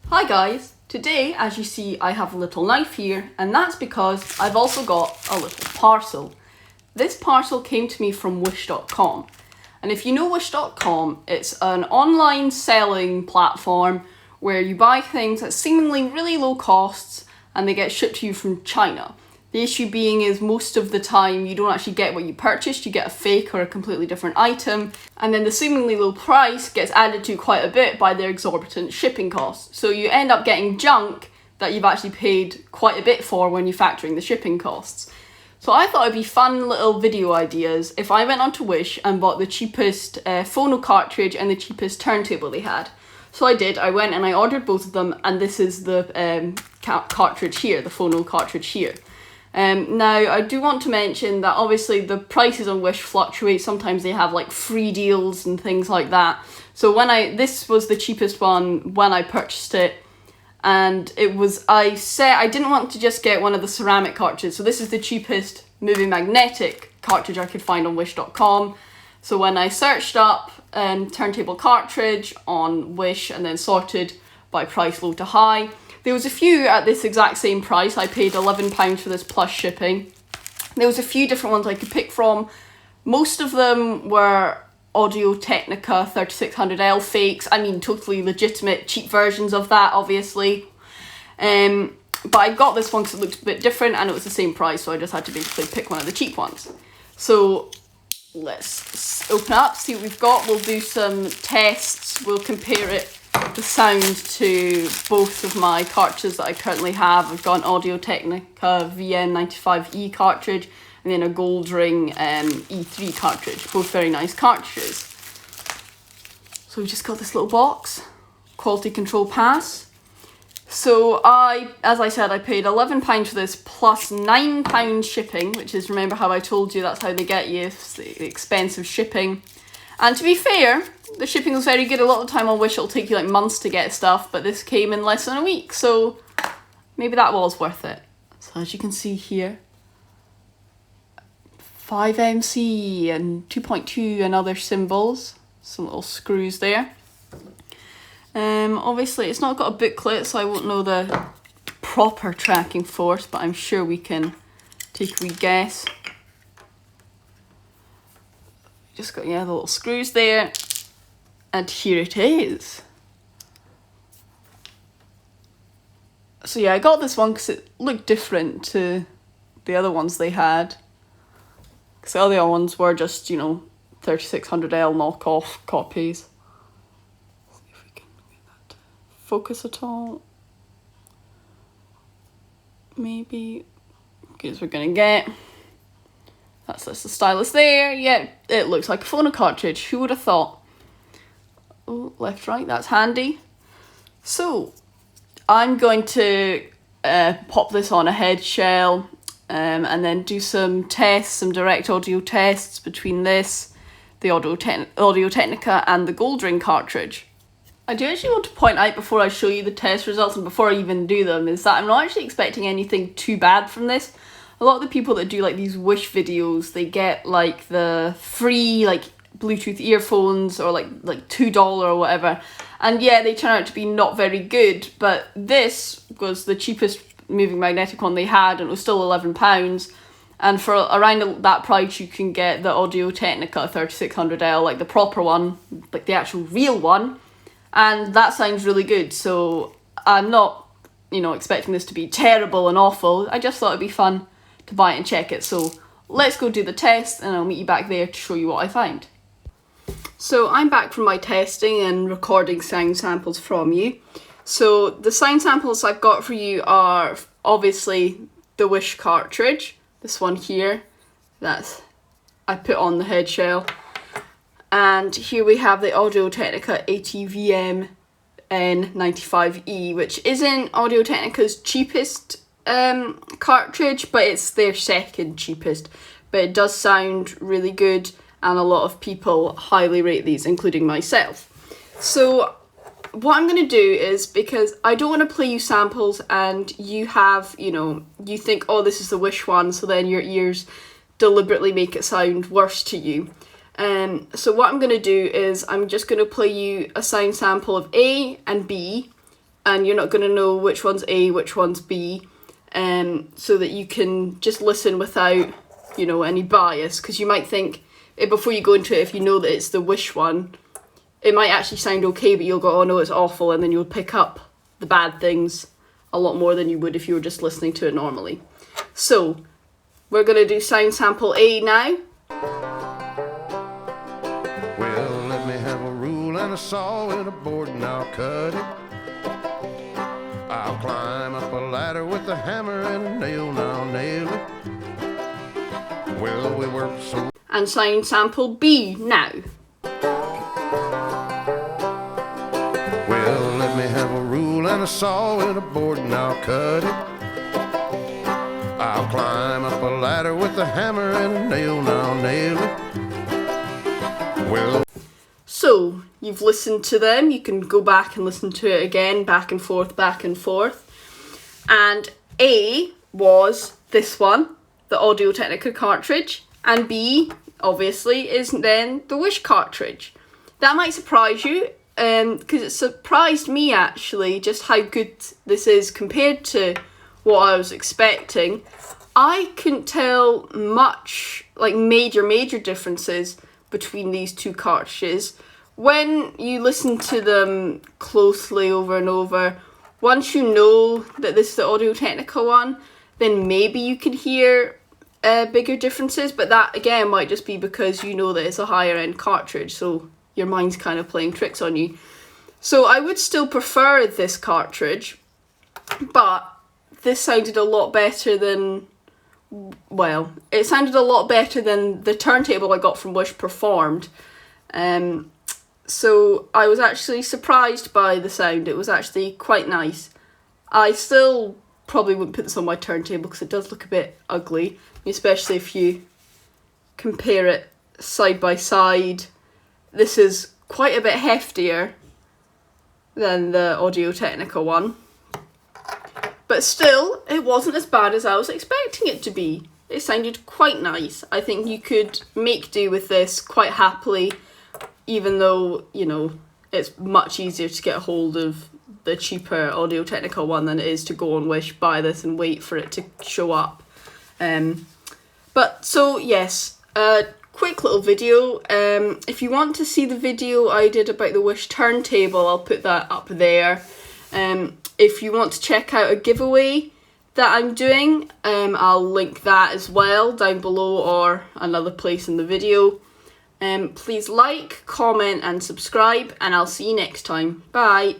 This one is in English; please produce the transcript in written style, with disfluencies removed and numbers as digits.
Hi guys! Today, as you see, I have a little knife here, and that's because I've also got a little parcel. This parcel came to me from wish.com. And if you know wish.com, it's an online selling platform where you buy things at seemingly really low costs and they get shipped to you from China. The issue being is most of the time you don't actually get what you purchased, you get a fake or a completely different item, and then the seemingly low price gets added to quite a bit by their exorbitant shipping costs. So you end up getting junk that you've actually paid quite a bit for when you're factoring the shipping costs. So I thought it'd be fun little video ideas if I went onto Wish and bought the cheapest Phono Cartridge and the cheapest turntable they had. So I did, I went and I ordered both of them, and this is the cartridge here, the Phono Cartridge here. Now, I do want to mention that obviously the prices on Wish fluctuate. Sometimes they have like free deals and things like that. So this was the cheapest one when I purchased it, and I didn't want to just get one of the ceramic cartridges. So this is the cheapest moving magnetic cartridge I could find on wish.com. So when I searched up turntable cartridge on Wish and then sorted by price low to high, there was a few at this exact same price. I paid £11 for this plus shipping. There was a few different ones I could pick from. Most of them were Audio-Technica 3600L fakes. I mean, totally legitimate, cheap versions of that, obviously. But I got this one because it looked a bit different and it was the same price, so I just had to basically pick one of the cheap ones. So let's open up, see what we've got. We'll do some tests. We'll compare the sound to both of my cartridges that I currently have. I've got an Audio-Technica VM95E cartridge and then a Goldring E3 cartridge. Both very nice cartridges. So we've just got this little box, quality control pass. So as I said, I paid £11 for this plus £9 shipping, which is, remember how I told you that's how they get you, it's the expensive shipping. And to be fair, the shipping was very good. A lot of the time on Wish it'll take you like months to get stuff, but this came in less than a week, so maybe that was worth it. So as you can see here, 5MC and 2.2 and other symbols, some little screws there. Obviously it's not got a booklet, so I won't know the proper tracking force, but I'm sure we can take a wee guess. Just got, the little screws there, and here it is. So yeah, I got this one because it looked different to the other ones they had. Because the other ones were just, 3600L knockoff copies. Let's see if we can get that to focus at all. Maybe, because we're going to get... That's the stylus there. Yeah, it looks like a Phono cartridge. Who would have thought? Oh, left, right, that's handy. So, I'm going to pop this on a head shell and then do some tests, some direct audio tests between this, the Audio-Technica and the Goldring cartridge. I do actually want to point out before I show you the test results and before I even do them is that I'm not actually expecting anything too bad from this. A lot of the people that do like these Wish videos, they get like the free like Bluetooth earphones or like $2 or whatever, and yeah, they turn out to be not very good. But this was the cheapest moving magnetic one they had, and it was still £11. And for around that price, you can get the Audio-Technica 3600L, like the proper one, like the actual real one, and that sounds really good. So I'm not, expecting this to be terrible and awful. I just thought it'd be fun to buy it and check it. So let's go do the test and I'll meet you back there to show you what I find. So I'm back from my testing and recording sound samples from you. So the sound samples I've got for you are obviously the Wish cartridge, this one here, that's I put on the head shell. And here we have the Audio-Technica ATVM N95E, which isn't Audio-Technica's cheapest cartridge, but it's their second cheapest. But it does sound really good, and a lot of people highly rate these, including myself. So what I'm going to do is, because I don't want to play you samples and you have, you think, oh, this is the Wish one, so then your ears deliberately make it sound worse to you. So what I'm going to do is I'm just going to play you a sound sample of A and B, and you're not going to know which one's A, which one's B, so that you can just listen without, you know, any bias, because you might think, before you go into it, if you know that it's the Wish one, it might actually sound okay, but you'll go, oh no, it's awful, and then you'll pick up the bad things a lot more than you would if you were just listening to it normally. So, we're going to do sound sample A now. Well, let me have a rule and a saw and a board and I'll cut it. I'll climb up a ladder with a hammer and a nail and I'll nail it. Well, we work so... And sound sample B now. Well, let me have a rule and a saw and a board and I'll cut it. I'll climb up a ladder with a hammer and a nail and I'll nail it. Well... So, you've listened to them, you can go back and listen to it again, back and forth, back and forth. And A was this one, the Audio-Technica cartridge, and B, obviously, is then the Wish cartridge. That might surprise you, because it surprised me actually, just how good this is compared to what I was expecting. I couldn't tell much, like major differences between these two cartridges. When you listen to them closely over and over, once you know that this is the Audio-Technica one, then maybe you can hear bigger differences, but that again might just be because you know that it's a higher end cartridge, so your mind's kind of playing tricks on you. So I would still prefer this cartridge, but this sounded a lot better than, well, it sounded a lot better than the turntable I got from Wish performed. So I was actually surprised by the sound. It was actually quite nice. I still probably wouldn't put this on my turntable because it does look a bit ugly, especially if you compare it side by side. This is quite a bit heftier than the Audio-Technica one. But still, it wasn't as bad as I was expecting it to be. It sounded quite nice. I think you could make do with this quite happily, even though, you know, it's much easier to get a hold of the cheaper Audio-Technica one than it is to go on Wish, buy this and wait for it to show up. But so yes, quick little video. If you want to see the video I did about the Wish turntable, I'll put that up there. If you want to check out a giveaway that I'm doing, I'll link that as well down below or another place in the video. Please like, comment and subscribe, and I'll see you next time. Bye!